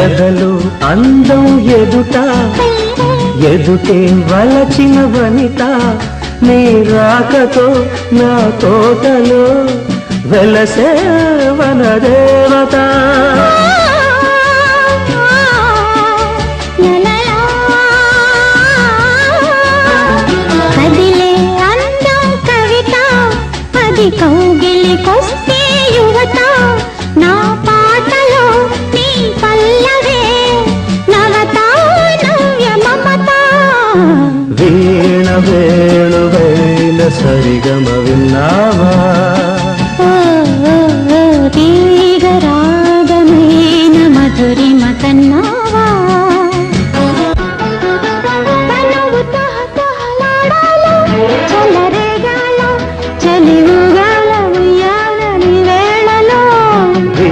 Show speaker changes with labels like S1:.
S1: ఎదలు అందం ఎదుట ఎదుటే వలచిన వనిత నీ రాకతో నా తోటలో వెలసే వనదేవత
S2: కదిలే అందం కవిత అది కౌగిలికొస్తే యువత నా పాటలో నీ పల్లవే నవత నవ్య మమత
S1: వీణ వేణువైన సరిగమ